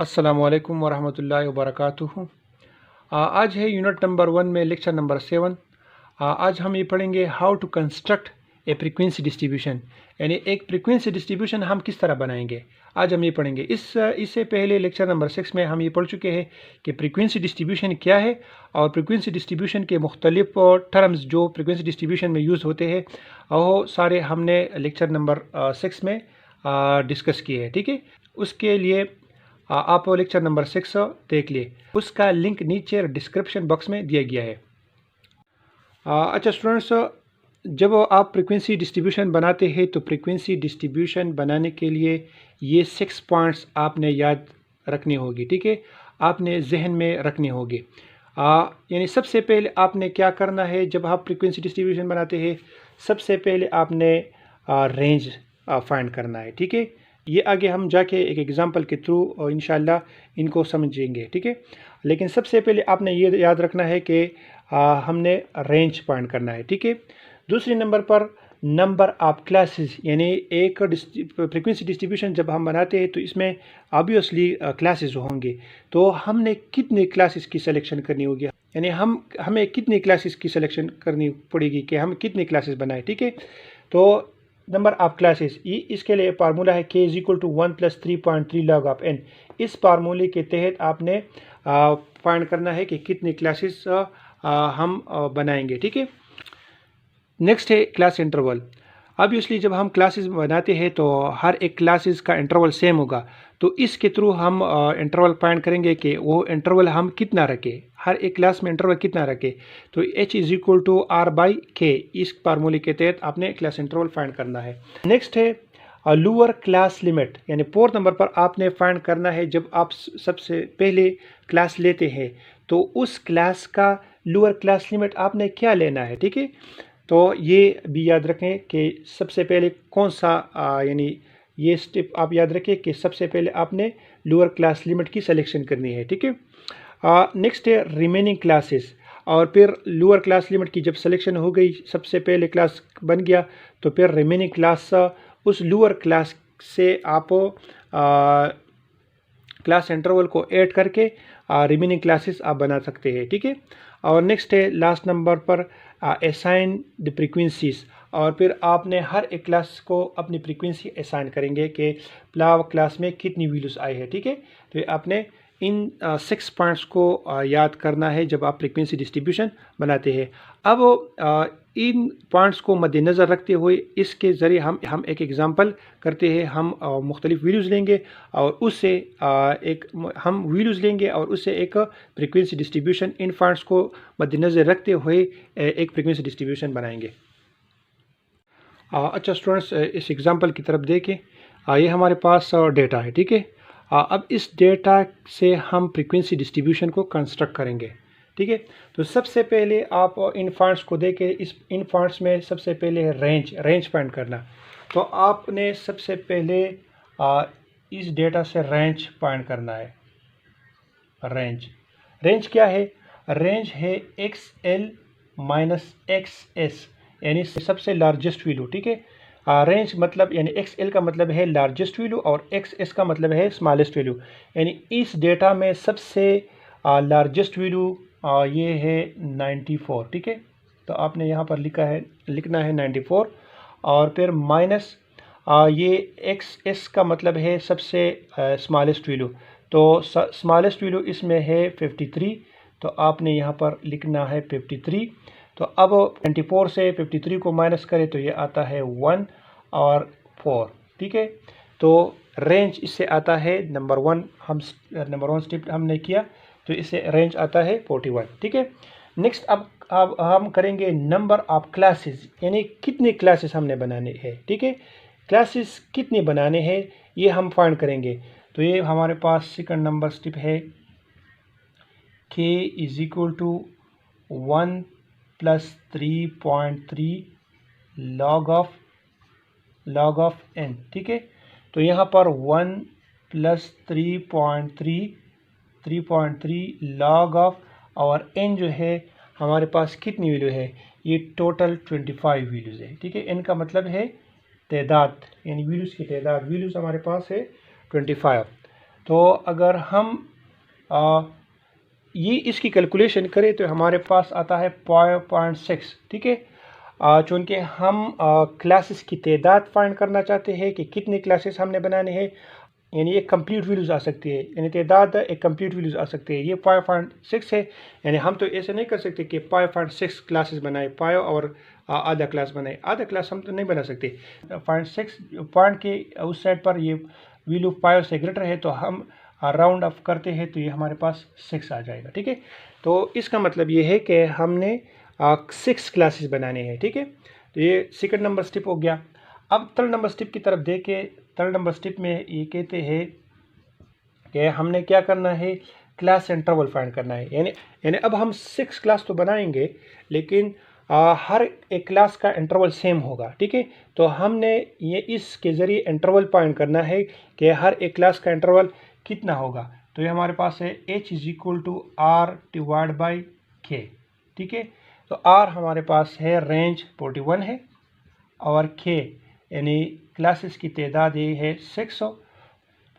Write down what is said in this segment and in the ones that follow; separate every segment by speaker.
Speaker 1: अस्सलामुअलैकुम वरहमतुल्लाहि वबरकातुहू। आज है यूनिट नंबर 1 में लेक्चर नंबर 7। आज हम ये पढ़ेंगे how to construct a frequency distribution, यानी एक फ्रीक्वेंसी डिस्ट्रीब्यूशन हम किस तरह बनाएंगे। आज हम ये पढ़ेंगे। इससे पहले लेक्चर नंबर 6 में हम ये पढ़ चुके हैं कि फ्रीक्वेंसी डिस्ट्रीब्यूशन क्या है और फ्रीक्वेंसी डिस्ट्रीब्यूशन के मुख्तलिफ टर्म्स जो फ्रीक्वेंसी डिस्ट्रीब्यूशन में यूज़ होते हैं वो सारे हमने लेक्चर नंबर 6 में डिस्कस किए हैं। ठीक है, उसके लिए आप लेक्चर नंबर 6 देख लिए, उसका लिंक नीचे डिस्क्रिप्शन बॉक्स में दिया गया है। अच्छा स्टूडेंट्स, जब आप फ्रीक्वेंसी डिस्ट्रीब्यूशन बनाते हैं तो फ्रीक्वेंसी डिस्ट्रीब्यूशन बनाने के लिए ये 6 पॉइंट्स आपने याद रखने होगी। ठीक है, आपने जहन में रखने होंगे। यानी सबसे पहले आपने क्या करना है जब आप फ्रीक्वेंसी डिस्ट्रीब्यूशन बनाते हैं, सबसे पहले आपने रेंज फाइंड करना है। ठीक है, ये आगे हम जाके एक एग्जांपल के थ्रू इंशाल्लाह इनको समझेंगे। ठीक है, लेकिन सबसे पहले आपने ये याद रखना है कि हमने रेंज फाइंड करना है। ठीक है, दूसरे नंबर पर नंबर ऑफ क्लासेस, यानी एक फ्रीक्वेंसी डिस्ट्रीब्यूशन जब हम बनाते हैं तो इसमें ऑब्वियसली क्लासेस होंगे, तो हमने कितने क्लासेस की सिलेक्शन करनी होगी, यानी हमें कितनी क्लासेस की सिलेक्शन करनी पड़ेगी कि हम कितने क्लासेस बनाएं। ठीक है, तो नंबर ऑफ क्लासेस, इसके लिए फार्मूला है k = 1 + 3.3 log of n। इस फार्मूले के तहत आपने फाइंड करना है कि कितनी क्लासेस हम बनाएंगे। ठीक है, नेक्स्ट है क्लास इंटरवल। ऑब्वियसली जब हम क्लासेस बनाते हैं तो हर एक क्लासेस का इंटरवल सेम होगा, तो इसके थ्रू हम इंटरवल फाइंड करेंगे कि वो इंटरवल हम कितना रखें, हर एक क्लास में इंटरवल कितना रखें। तो h = r/k, इस फार्मूले के तहत आपने क्लास इंटरवल फाइंड करना है। नेक्स्ट है लोअर क्लास लिमिट, यानी 4 नंबर पर आपने फाइंड करना है जब आप सबसे पहले क्लास लेते हैं तो उस क्लास का लोअर क्लास लिमिट आपने क्या लेना है। ठीक है, तो ये भी याद रखें कि सबसे पहले कौन सा यानी ये स्टेप आप याद रखें कि सबसे पहले आपने लोअर क्लास लिमिट की सिलेक्शन करनी है। ठीक है, नेक्स्ट है रिमेनिंग क्लासेस, और फिर लोअर क्लास लिमिट की जब सिलेक्शन हो गई, सबसे पहले क्लास बन गया, तो फिर रिमेनिंग क्लास उस लोअर क्लास से आप क्लास इंटरवल को ऐड करके रिमेनिंग क्लासेस आप बना सकते हैं। ठीक है, और नेक्स्ट है लास्ट नंबर पर असाइन द फ्रीक्वेंसीज, और फिर आपने हर एक क्लास को अपनी फ्रीक्वेंसी असाइन करेंगे कि क्लास में कितनी वैल्यूज आई है। ठीक है, तो आपने इन 6 पॉइंट्स को याद करना है जब आप फ्रीक्वेंसी डिस्ट्रीब्यूशन बनाते हैं। अब इन पॉइंट्स को मद्देनज़र रखते हुए इसके ज़रिए हम एक एग्जांपल करते हैं। हम मुख्तलिफ वीडियोज़ लेंगे और उससे एक फ्रीक्वेंसी डिस्ट्रीब्यूशन, इन पॉइंट्स को मद्देनज़र रखते हुए एक फ्रीक्वेंसी डिस्ट्रीब्यूशन बनाएंगे। अच्छा स्टूडेंट्स, इस एग्जांपल की तरफ देखें। ये हमारे पास डेटा है। ठीक है, अब इस डेटा से हम फ्रीक्वेंसी डिस्ट्रीब्यूशन को कंस्ट्रक्ट करेंगे। ठीक है, तो सबसे पहले आप इन फॉन्ट्स को देखें। इन फॉन्ट्स में सबसे पहले है रेंज फाइंड करना। तो आपने सबसे पहले इस डेटा से रेंज फाइंड करना है। रेंज क्या है? रेंज है XL - XS, यानी सबसे लार्जेस्ट वैल्यू। ठीक है, रेंज मतलब यानी XL का मतलब है लार्जेस्ट वैल्यू और XS का मतलब है स्मॉलेस्ट वैल्यू। यानी इस डेटा में सबसे लार्जेस्ट वैल्यू ये है 94। ठीक है, तो आपने यहाँ पर लिखना है 94, और फिर माइनस ये XS का मतलब है सबसे स्मॉलेस्ट वैल्यू, तो स्मॉलेस्ट वैल्यू इसमें है 53, तो आपने यहाँ पर लिखना है 53। तो अब 94 से 53 को माइनस करें तो ये आता है 1 और 4। ठीक है, तो रेंज इससे आता है नंबर 1 स्टेप हमने किया, तो इससे रेंज आता है 41। ठीक है, नेक्स्ट अब हम करेंगे नंबर ऑफ क्लासेस, यानी कितने क्लासेस हमने बनाने हैं। ठीक है, क्लासेस कितने बनाने हैं ये हम फाइंड करेंगे। तो ये हमारे पास सेकंड नंबर स्टेप है, k = 1 + 3.3 log of n। ठीक है, तो यहाँ पर 1 + 3.3 log of, और n जो है हमारे पास कितनी वैल्यू है, ये टोटल 25 वैल्यूज़ है। ठीक है, n का मतलब है तादाद, यानी वैल्यूज़ की तादाद, वैल्यूज़ हमारे पास है 25। तो अगर हम ये इसकी कैलकुलेशन करें तो हमारे पास आता है 0.6, ठीक है। चूँकि हम क्लासेस की तादाद फाइंड करना चाहते हैं कि कितने क्लासेस हमने बनाने हैं, यानी एक कंप्लीट वैल्यूज़ आ सकती है, यानी तादाद एक कंप्लीट वैल्यूज़ आ सकती है। ये 0.6 है, यानी हम तो ऐसे नहीं कर सकते कि 0.6 क्लासेस बनाए, पायो और आधा क्लास बनाए, आधा क्लास हम तो नहीं बना सकते। 0.6 पॉइंट के उस साइड पर ये वैल्यू पायो से ग्रेटर है, तो हम राउंड ऑफ करते हैं तो ये हमारे पास 6 आ जाएगा, ठीक है। तो इसका मतलब ये है कि हमने 6 क्लासेस बनाने हैं, ठीक है। तो ये सेकंड नंबर स्टेप हो गया। अब थर्ड नंबर स्टेप की तरफ देखें। थर्ड नंबर स्टेप में ये कहते हैं कि हमने क्या करना है, क्लास इंटरवल फाइंड करना है। यानी अब हम 6 क्लास तो बनाएंगे, लेकिन हर एक क्लास का इंटरवल सेम होगा, ठीक है। तो हमने ये इसके ज़रिए इंटरवल फाइंड करना है कि हर एक क्लास का इंटरवल कितना होगा। तो ये हमारे पास है h = R/K, ठीक है। तो R हमारे पास है रेंज 41 है, और K यानी क्लासेस की तादाद ये है 600।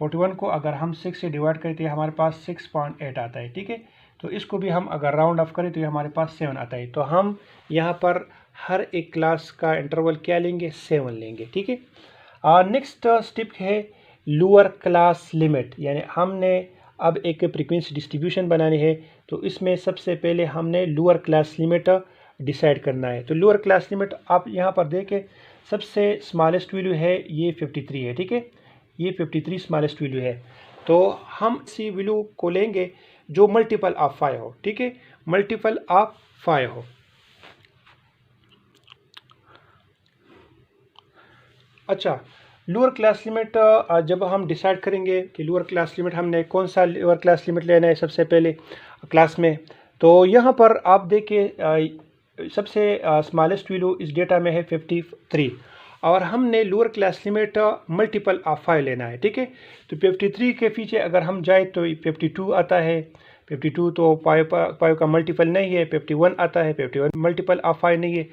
Speaker 1: 41 को अगर हम 6 से डिवाइड करते हैं हमारे पास 6.8 आता है, ठीक है। तो इसको भी हम अगर राउंड ऑफ करें तो ये हमारे पास 7 आता है। तो हम यहाँ पर हर एक क्लास का इंटरवल क्या लेंगे, 7 लेंगे, ठीक है। नेक्स्ट स्टेप है लोअर क्लास लिमिट, यानी हमने अब एक फ्रीक्वेंसी डिस्ट्रीब्यूशन बनानी है। तो इसमें सबसे पहले हमने लोअर क्लास लिमिट डिसाइड करना है। तो लोअर क्लास लिमिट आप यहाँ पर देखें, सबसे स्मॉलेस्ट वैल्यू है ये 53 है, ठीक है। ये 53 स्मॉलेस्ट वैल्यू है। तो हम इसी वैल्यू को लेंगे जो मल्टीपल ऑफ 5 हो, ठीक है, मल्टीपल ऑफ 5 हो। अच्छा, लोअर क्लास लिमिट जब हम डिसाइड करेंगे कि लोअर क्लास लिमिट हमने कौन सा लोअर क्लास लिमिट लेना है सबसे पहले क्लास में, तो यहाँ पर आप देखिए सबसे स्मॉलेस्ट वैल्यू इस डेटा में है 53, और हमने lower class limit multiple of 5 लेना है, ठीक है। तो 53 के पीछे अगर हम जाए तो 52 आता है, 52 तो पायो का मल्टीपल नहीं है। 51 आता है, 51 मल्टीपल ऑफ 5 नहीं है।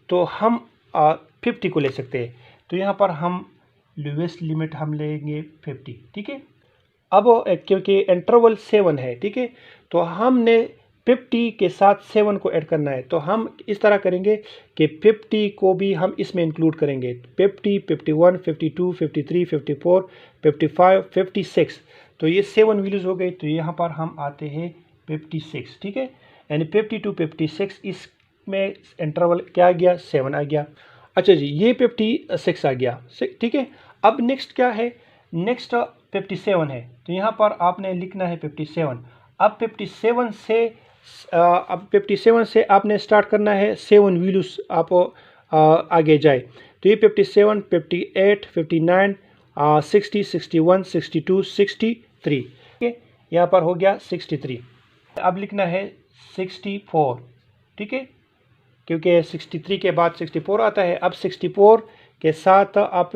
Speaker 1: तो हम 50 को ले सकते हैं। तो यहाँ पर हम लोवेस्ट लिमिट हम लेंगे 50, ठीक है। अब क्योंकि इंटरवल 7 है, ठीक है, तो हमने 50 के साथ 7 को ऐड करना है। तो हम इस तरह करेंगे कि 50 को भी हम इसमें इंक्लूड करेंगे। 50, 51, 52, 53, 54, 55, 56, तो ये 7 वैल्यूज़ हो गई। तो यहाँ पर हम आते हैं 56, ठीक है। यानी 50 to 56 इसमें इंटरवल क्या आ गया, 7 आ गया। अच्छा जी, ये 56 आ गया, ठीक है। अब नेक्स्ट क्या है, नेक्स्ट 57 है। तो यहाँ पर आपने लिखना है 57। अब 57 से आपने स्टार्ट करना है 7 वैल्यूज आप आगे जाए। तो ये 57, 58, 59, 60, 61, 62, 63, ठीक है। यहाँ पर हो गया 63। अब लिखना है 64, ठीक है, क्योंकि 63 के बाद 64 आता है। अब 64 के साथ आप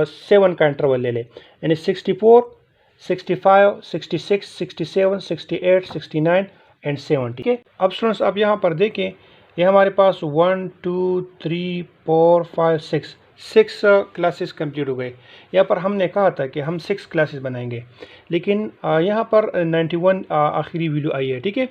Speaker 1: 7 का इंटरवल ले लें, यानी 64, 65, 66, 67, 68, 69 एंड 70, ठीक है। अब स्टूडेंट्स आप यहाँ पर देखें, ये हमारे पास 1, 2, 3, 4, 5, 6 क्लासेस कंप्लीट हो गए। यहाँ पर हमने कहा था कि हम 6 क्लासेस बनाएंगे, लेकिन यहाँ पर 91 आखिरी वैल्यू आई है, ठीक है।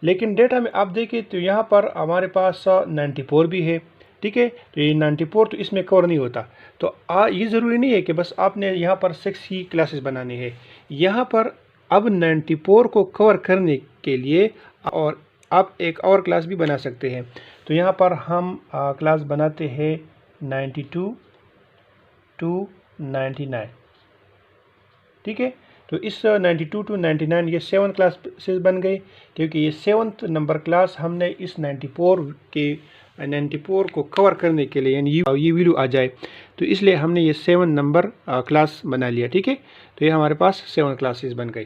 Speaker 1: लेकिन डेटा में आप देखें तो यहाँ पर हमारे पास 94 भी है, ठीक है। तो ये 94 तो इसमें कवर नहीं होता। तो ये ज़रूरी नहीं है कि बस आपने यहाँ पर 6 ही क्लासेस बनानी है। यहाँ पर अब 94 को कवर करने के लिए और आप एक और क्लास भी बना सकते हैं। तो यहाँ पर हम क्लास बनाते हैं 92 to 99, ठीक है। तो इस 92 to 99 ये 7 क्लासेस बन गई, क्योंकि ये 7th नंबर क्लास हमने इस 94 को कवर करने के लिए, यानी ये वैल्यू आ जाए, तो इसलिए हमने ये 7 नंबर क्लास बना लिया, ठीक है। तो ये हमारे पास 7 क्लासेस बन गई।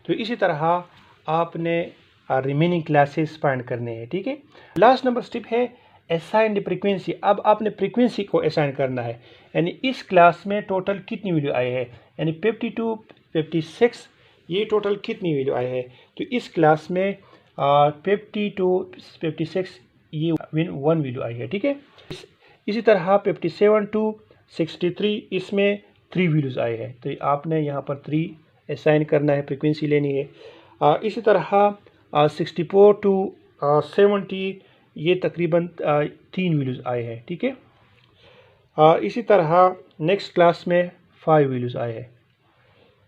Speaker 1: तो इसी तरह आपने रिमेनिंग क्लासेस फाइंड करने हैं, ठीक है। लास्ट नंबर स्टेप है असाइन द फ्रीक्वेंसी। अब आपने फ्रीक्वेंसी को असाइन करना है, यानी इस क्लास में टोटल कितनी वैल्यू आई है, यानी 52, 56 ये टोटल कितनी वैल्यू आई है। तो इस क्लास में 52, 56 ये 1 वैल्यू आई है, ठीक है। इसी तरह 57 to 63 इसमें 3 वैल्यूज़ आए हैं। तो आपने यहाँ पर 3 असाइन करना है, फ्रीक्वेंसी लेनी है। इसी तरह 64 टू 70 ये तकरीबन 3 वैल्यूज़ आए हैं, ठीक है। इसी तरह नेक्स्ट क्लास में 5 वैल्यूज़ आए हैं।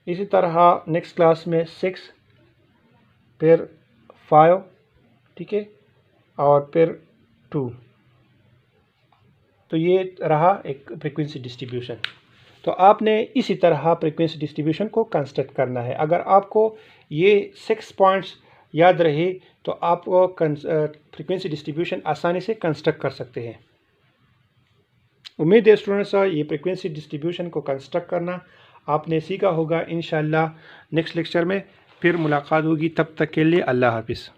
Speaker 1: इसी तरह नेक्स्ट क्लास में 6, फिर 5, ठीक है, और फिर 2। तो ये रहा एक फ्रीक्वेंसी डिस्ट्रीब्यूशन। तो आपने इसी तरह फ्रीक्वेंसी डिस्ट्रीब्यूशन को कंस्ट्रक्ट करना है। अगर आपको ये 6 पॉइंट्स याद रहे तो आप फ्रीक्वेंसी डिस्ट्रीब्यूशन आसानी से कंस्ट्रक्ट कर सकते हैं। उम्मीद है स्टूडेंट्स ये फ्रीक्वेंसी डिस्ट्रीब्यूशन को कंस्ट्रक्ट करना आपने सीखा होगा। इंशाल्लाह नेक्स्ट लेक्चर में फिर मुलाकात होगी, तब तक के लिए अल्लाह हाफिज़।